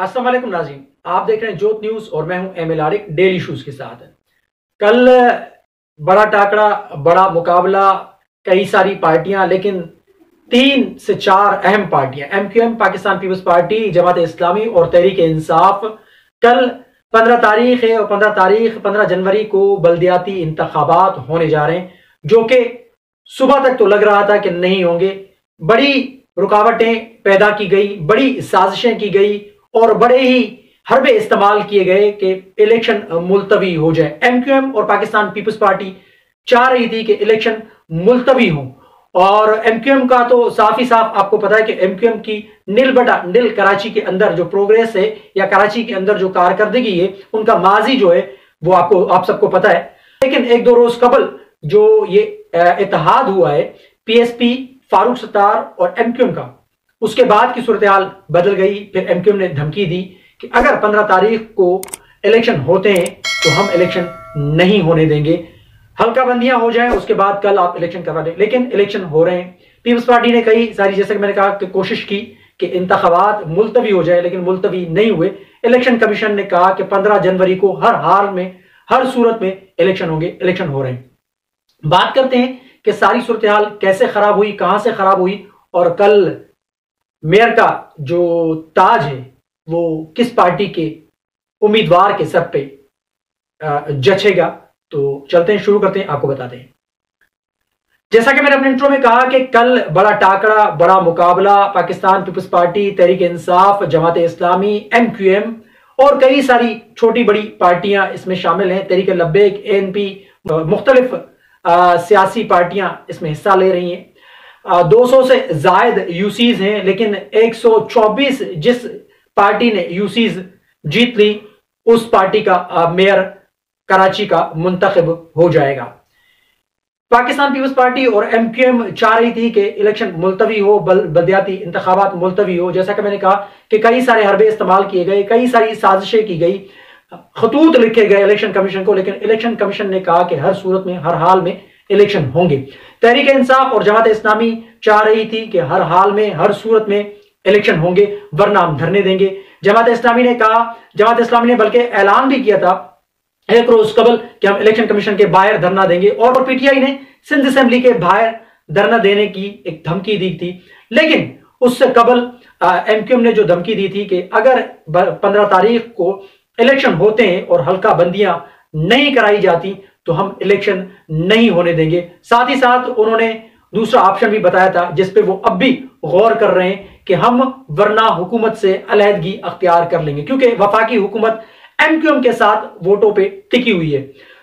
अस्सलाम वालेकुम नाज़रीन, आप देख रहे हैं जोत न्यूज और मैं हूं एम एल आरिक डेली शूज के साथ। कल बड़ा टाकरा, बड़ा मुकाबला, कई सारी पार्टियां, लेकिन 3 से 4 अहम पार्टियां MQM Pakistan peoples party, Jamaat Islami और तहरीक इंसाफ कल 15 तारीख है और 15 जनवरी को बल्दियाती इंतखाबात होने जा रहे हैं, जो कि सुबह तक तो लग रहा था कि नहीं होंगे। बड़ी रुकावटें पैदा की गई, बड़ी साजिशें की गई और बड़े ही हरबे इस्तेमाल किए गए कि इलेक्शन मुलतवी हो जाए। MQM और पाकिस्तान पीपल्स पार्टी चाह रही थी कि इलेक्शन मुलतवी हो, और MQM का तो साफ ही साफ आपको पता है कि MQM की नील बटा नील कराची के अंदर जो प्रोग्रेस है या कराची के अंदर जो कारकर्दगी है, उनका माजी जो है वो आप सबको पता है। लेकिन 1-2 रोज कबल जो ये इत्तेहाद हुआ है PSP, फारूक सत्तार और MQM का, उसके बाद की सूरत हाल बदल गई। फिर MQM ने धमकी दी कि अगर 15 तारीख को इलेक्शन होते हैं तो हम इलेक्शन नहीं होने देंगे, हल्का बंदियां हो जाएं, उसके बाद कल आप इलेक्शन करवा दें। लेकिन इलेक्शन हो रहे हैं। पीपल्स पार्टी ने कई सारी, जैसे कि मैंने कहा, कि कोशिश की कि इंतखाबात मुलतवी हो जाए, लेकिन मुलतवी नहीं हुए। इलेक्शन कमीशन ने कहा कि 15 जनवरी को हर हाल में, हर सूरत में इलेक्शन होंगे, इलेक्शन हो रहे हैं। बात करते हैं कि सारी सूरत हाल कैसे खराब हुई, कहां से खराब हुई, और कल मेयर का जो ताज है वो किस पार्टी के उम्मीदवार के सर पे जचेगा। तो चलते हैं, शुरू करते हैं, आपको बताते हैं। जैसा कि मैंने अपने इंट्रो में कहा कि कल बड़ा टाकरा, बड़ा मुकाबला, Pakistan peoples party, Tehreek Insaf, Jamaat Islami, MQM और कई सारी छोटी बड़ी पार्टियां इसमें शामिल हैं। तहरीक लब्बैक, ANP, मुख्तलिफ सियासी पार्टियां इसमें हिस्सा ले रही हैं। 200 से जायद यूसीज हैं, लेकिन 124 जिस पार्टी ने यूसीज जीत ली, उस पार्टी का मेयर कराची का मुंतखब हो जाएगा। पाकिस्तान पीपल्स पार्टी और MQM चाह रही थी कि इलेक्शन मुलतवी हो, बल्दियाती इंतखाबात मुलतवी हो। जैसा कि मैंने कहा कि कई सारे हरबे इस्तेमाल किए गए, कई सारी साजिशें की गई, खतूत लिखे गए इलेक्शन कमीशन को, लेकिन इलेक्शन कमीशन ने कहा कि हर सूरत में, हर हाल में इलेक्शन होंगे। तहरीक इंसाफ और जमात इस्लामी चाह रही थी कि हर हाल में, हर सूरत में इलेक्शन होंगे, वरना हम धरने देंगे। जमात इस्लामी ने कहा, जमात इस्लामी ने बल्कि ऐलान भी किया था 1 रोज कबल कि हम इलेक्शन कमीशन के बाहर धरना देंगे, और PTI ने सिंध असेंबली के बाहर धरना देने की एक धमकी दी थी। लेकिन उससे कबल MQM ने जो धमकी दी थी कि अगर 15 तारीख को इलेक्शन होते हैं और हल्का बंदियां नहीं कराई जाती तो हम इलेक्शन नहीं होने देंगे। साथ ही साथ उन्होंने दूसरा ऑप्शन भी बताया था, जिस पे वो अब भी गौर कर रहे हैं कि हम वरना हुकूमत से अलहदगी अख्तियार कर लेंगे, क्योंकि वफाकी हुकूमत MQM के साथ वोटों पे टिकी हुई है।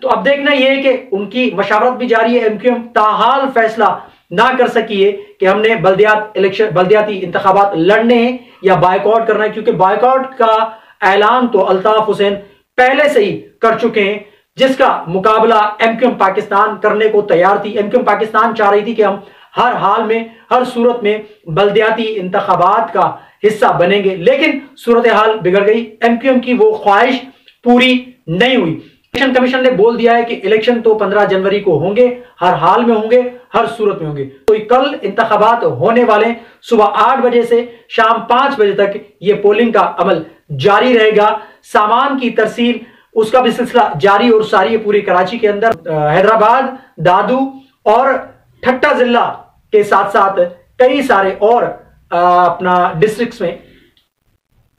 तो अब देखना यह है कि उनकी मशावरत भी जारी है। MQM ताहाल फैसला ना कर सकी है कि हमने बल्दियाती इंतखाबात लड़ने हैं या बायकॉट करना है, क्योंकि बायकॉट का ऐलान तो अल्ताफ हुसैन पहले से ही कर चुके हैं, जिसका मुकाबला MQM पाकिस्तान करने को तैयार थी। MQM पाकिस्तान चाह रही थी कि हम हर हाल में, हर सूरत में बल्दियाती इंतखाबात का हिस्सा बनेंगे, लेकिन सूरत हाल बिगड़ गई। MQM की वो ख्वाहिश पूरी नहीं हुई। इलेक्शन कमीशन ने बोल दिया है कि इलेक्शन तो 15 जनवरी को होंगे, हर हाल में होंगे, हर सूरत में होंगे। तो कल इंतखाबात होने वाले, सुबह 8 बजे से शाम 5 बजे तक ये पोलिंग का अमल जारी रहेगा। सामान की तरसील, उसका भी सिलसिला जारी और सारी है पूरी कराची के अंदर। हैदराबाद, दादू और ठट्टा जिला के साथ साथ कई सारे और अपना डिस्ट्रिक्ट्स में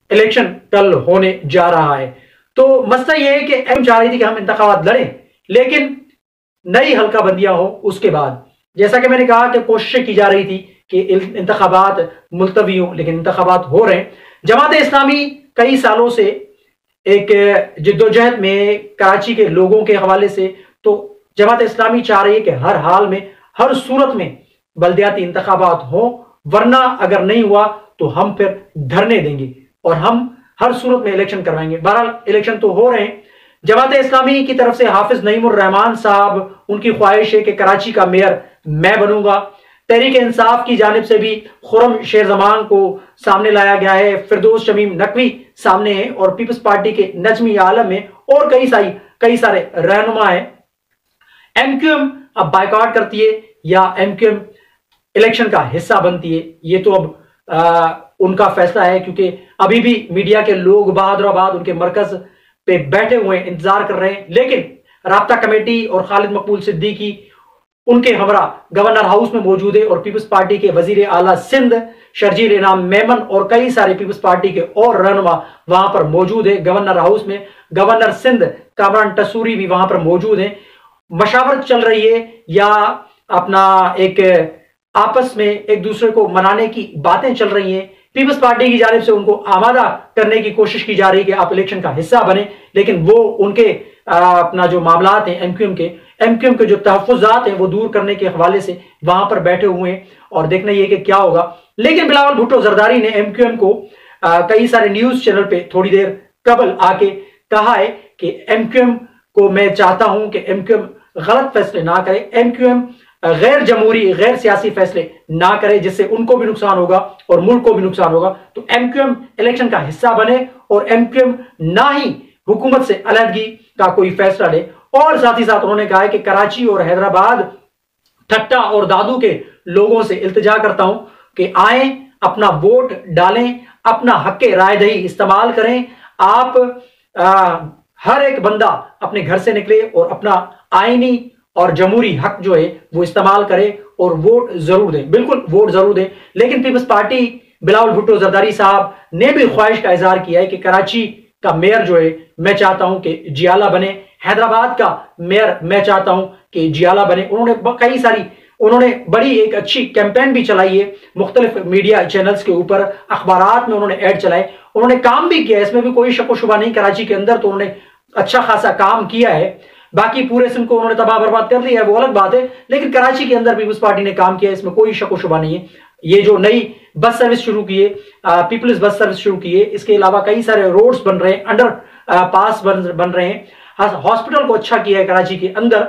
इलेक्शन कल होने जा रहा है। तो मसला यह है कि एम चाह रही थी कि हम इंतखाबात लड़ें, लेकिन नई हल्का बंदियां हो उसके बाद। जैसा कि मैंने कहा कि कोशिशें की जा रही थी कि इंतखाबात मुलतवी हो, लेकिन इंतखाबात हो रहे हैं। जमात इस्लामी कई सालों से एक जिद्दोजहद में कराची के लोगों के हवाले से, तो जमात इस्लामी चाह रही है कि हर हाल में, हर सूरत में बल्दियाती इंतखाबात हो, वरना अगर नहीं हुआ तो हम फिर धरने देंगे और हम हर सूरत में इलेक्शन करवाएंगे। बहरहाल इलेक्शन तो हो रहे हैं। जमात इस्लामी की तरफ से हाफिज नईमुर रहमान साहब, उनकी ख्वाहिश है कि कराची का मेयर मैं बनूंगा। तहरीक इंसाफ की जानिब से भी खुरम शेर जमान को सामने लाया गया है, फिरदौस शमीम नकवी सामने है, और पीपल्स पार्टी के नजमी आलम है, और कई सारे रहनुमा है। MQM अब बायकॉट करती है या MQM इलेक्शन का हिस्सा बनती है, ये तो अब उनका फैसला है, क्योंकि अभी भी मीडिया के लोग बहादुराबाद उनके मरकज पे बैठे हुए हैं, इंतजार कर रहे हैं। लेकिन राब्ता कमेटी और खालिद मकबूल सिद्दीकी उनके हमरा गवर्नर हाउस में मौजूद है और पीपल्स पार्टी के वजीर आला सिंध शर्जील इनाम मेमन और कई सारे पीपल्स पार्टी के और रहनुमा वहां पर मौजूद है गवर्नर हाउस में। गवर्नर सिंध कामरान टसूरी भी वहां पर मौजूद हैं। मशावरत चल रही है या अपना एक आपस में एक दूसरे को मनाने की बातें चल रही हैं। पीपल्स पार्टी की जानिब से उनको आमादा करने की कोशिश की जा रही है कि आप इलेक्शन का हिस्सा बने, लेकिन वो उनके अपना जो मामलात हैं एमक्यूएम के जो तहफ़्फ़ुज़ात हैं वो दूर करने के हवाले से वहां पर बैठे हुए हैं और देखना ये कि क्या होगा। लेकिन बिलावल भुट्टो जरदारी ने एमक्यूएम को कई सारे न्यूज चैनल पे थोड़ी देर कबल आके कहा है कि एमक्यूएम को मैं चाहता हूं कि एमक्यूएम गलत फैसले ना करे, एमक्यूएम गैर जमहूरी गैर सियासी फैसले ना करे जिससे उनको भी नुकसान होगा और मुल्क को भी नुकसान होगा। तो एमक्यूएम इलेक्शन का हिस्सा बने और एमक्यूएम ना ही हुकूमत से अलहदगी का कोई फैसला ले। और साथ ही साथ उन्होंने कहा है कि कराची और हैदराबाद ठट्टा और दादू के लोगों से इल्तिजा करता हूं कि आए, अपना वोट डालें, अपना हक राय दही इस्तेमाल करें। आप हर एक बंदा अपने घर से निकले और अपना आईनी और जमहूरी हक जो है वो इस्तेमाल करे और वोट जरूर दें, बिल्कुल वोट जरूर दें। लेकिन पीपल्स पार्टी बिलावल भुट्टो जरदारी साहब ने भी ख्वाहिश का इजहार किया है कि कराची का मेयर जो है मैं चाहता हूं कि जियाला बने, हैदराबाद का मेयर मैं चाहता हूं कि जियाला बने। उन्होंने बड़ी एक अच्छी कैंपेन भी चलाई है मुख्तलिफ मीडिया चैनल्स के ऊपर, अखबारात में उन्होंने ऐड चलाए, उन्होंने काम भी किया, इसमें भी कोई शक व शुबा नहीं। कराची के अंदर तो उन्होंने अच्छा खासा काम किया है, बाकी पूरे सिंध को उन्होंने तबाह बर्बाद कर दिया है वो अलग बात है, लेकिन कराची के अंदर पीपल्स पार्टी ने काम किया, इसमें कोई शक व शुबा नहीं है। ये जो नई बस सर्विस शुरू की है, पीपल्स बस सर्विस शुरू की है, इसके अलावा कई सारे रोड्स बन रहे हैं, अंडर पास बन रहे हैं, हॉस्पिटल को अच्छा किया है कराची के अंदर।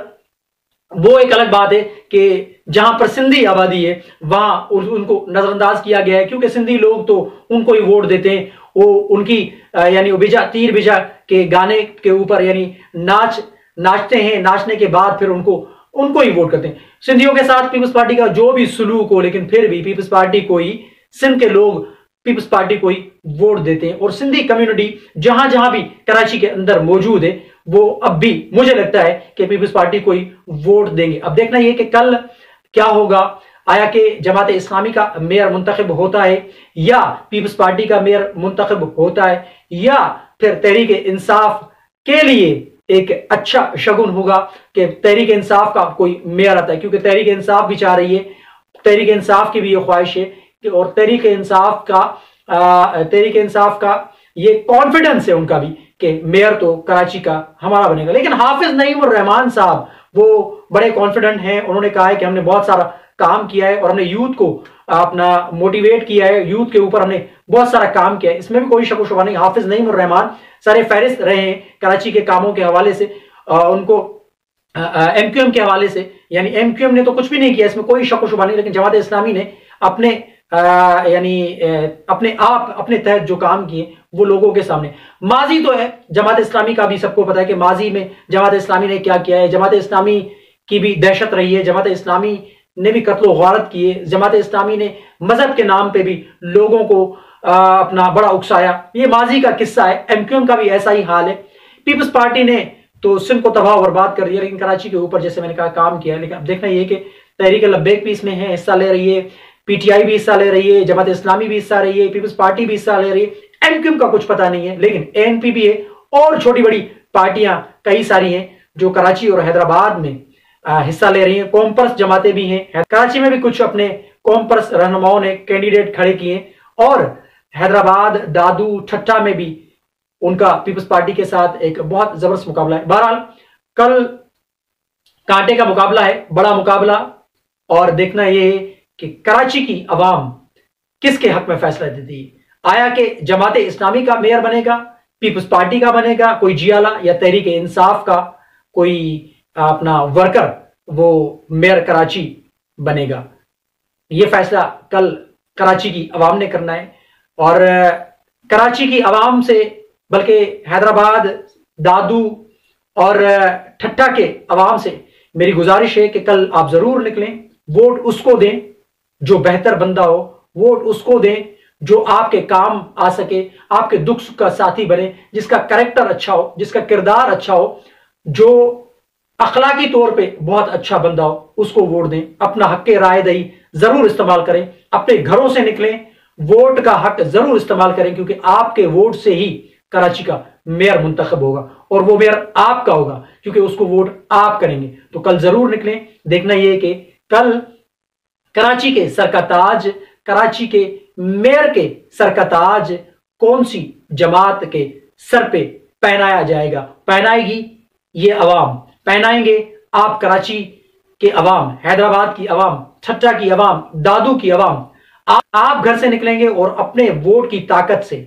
वो एक अलग बात है कि जहां पर सिंधी आबादी है वहां उनको नजरअंदाज किया गया है, क्योंकि सिंधी लोग तो उनको ही वोट देते हैं। वो उनकी यानी तीर बिजा के गाने के ऊपर यानी नाचते हैं, नाचने के बाद फिर उनको ही वोट करते हैं। सिंधियों के साथ पीपल्स पार्टी का जो भी सुलूक हो, लेकिन फिर भी पीपल्स पार्टी को ही, सिंध के लोग पीपल्स पार्टी को ही वोट देते हैं। और सिंधी कम्युनिटी जहां जहां भी कराची के अंदर मौजूद है वो अब भी मुझे लगता है कि पीपल्स पार्टी को ही वोट देंगे। अब देखना यह कि कल क्या होगा, आया कि जमात इस्लामी का मेयर मुंतखब होता है या पीपल्स पार्टी का मेयर मुंतखब होता है, या फिर तहरीक इंसाफ के लिए एक अच्छा शगुन होगा कि तहरीक इंसाफ का कोई मेयर आता है, क्योंकि तहरीक इंसाफ भी चाह रही है, तहरीक इंसाफ की भी ये ख्वाहिश है कि, और तहरीक इंसाफ का ये कॉन्फिडेंस है उनका भी कि मेयर तो कराची का हमारा बनेगा। लेकिन हाफिज नईम उर रहमान साहब वो बड़े कॉन्फिडेंट हैं, उन्होंने कहा है कि हमने बहुत सारा काम किया है और हमने यूथ को अपना मोटिवेट किया है, यूथ के ऊपर हमने बहुत सारा काम किया है, इसमें भी कोई शक व शुबा नहीं। हाफिज नईम उर रहमान सारे फहरिस्त रहे हैं कराची के कामों के हवाले से, उनको एमक्यूएम के हवाले से, यानी एमक्यूएम ने तो कुछ भी नहीं किया, इसमें कोई शक व शुबा नहीं, लेकिन जमात इस्लामी ने अपने अपने तहत जो काम किए वो लोगों के सामने। माजी तो है जमात इस्लामी का भी सबको पता है कि माजी में जमात इस्लामी ने क्या किया है, जमात इस्लामी की भी दहशत रही है, जमात इस्लामी ने भी कत्ल गारत किए, जमात इस्लामी ने मजहब के नाम पे भी लोगों को अपना बड़ा उकसाया, ये माजी का किस्सा है। एमक्यूएम का भी ऐसा ही हाल है। पीपल्स पार्टी ने तो सिंध को तबाह बर्बाद कर दिया, लेकिन कराची के ऊपर जैसे मैंने कहा काम किया। लेकिन अब देखना यह कि तहरीक लब्बैक भी इसमें है, हिस्सा ले रही है, पीटीआई भी हिस्सा ले रही है, जमात इस्लामी भी हिस्सा रही है, पीपल्स पार्टी भी हिस्सा ले रही है, एमक्यूएम का कुछ पता नहीं है, लेकिन एएनपी भी है और छोटी बड़ी पार्टियां कई सारी हैं जो कराची और हैदराबाद में हिस्सा ले रही हैं। कॉम्पर्स जमातें भी हैं, कराची में भी कुछ अपने कॉम्पर्स रहनुमाओं ने कैंडिडेट खड़े किए और हैदराबाद, दादू, ठट्टा में भी उनका पीपल्स पार्टी के साथ एक बहुत जबरदस्त मुकाबला है। बहरहाल कल कांटे का मुकाबला है, बड़ा मुकाबला, और देखना यह है कि कराची की अवाम किसके हक में फैसला देती है। आया कि जमात इस्लामी का मेयर बनेगा, पीपल्स पार्टी का बनेगा कोई जियाला, या तहरीक इंसाफ का कोई अपना वर्कर वो मेयर कराची बनेगा। ये फैसला कल कराची की अवाम ने करना है। और कराची की अवाम से, बल्कि हैदराबाद, दादू और ठट्टा के अवाम से मेरी गुजारिश है कि कल आप जरूर निकलें, वोट उसको दें जो बेहतर बंदा हो, वोट उसको दें जो आपके काम आ सके, आपके दुख सुख का साथी बने, जिसका कैरेक्टर अच्छा हो, जिसका किरदार अच्छा हो, जो अखलाकी तौर पे बहुत अच्छा बंदा हो, उसको वोट दें। अपना हक राय दही जरूर इस्तेमाल करें, अपने घरों से निकलें, वोट का हक जरूर इस्तेमाल करें, क्योंकि आपके वोट से ही कराची का मेयर मुंतखब होगा और वो मेयर आपका होगा, क्योंकि उसको वोट आप करेंगे। तो कल जरूर निकलें। देखना यह कि कल कराची के सर का ताज, कराची के मेयर के सर का ताज कौन सी जमात के सर पे पहनाया जाएगा। पहनाएगी ये अवाम, पहनाएंगे आप कराची के अवाम, हैदराबाद की अवाम, ठट्टा की अवाम, दादू की अवाम। आप घर से निकलेंगे और अपने वोट की ताकत से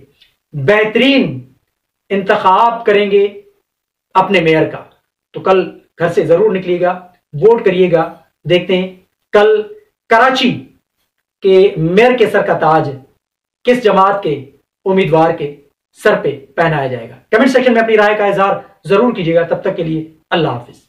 बेहतरीन इंतखाब करेंगे अपने मेयर का। तो कल घर से जरूर निकलिएगा, वोट करिएगा। देखते हैं कल कराची के मेयर के सर का ताज किस जमात के उम्मीदवार के सर पे पहनाया जाएगा। कमेंट सेक्शन में अपनी राय का इजहार जरूर कीजिएगा। तब तक के लिए अल्लाह हाफिज।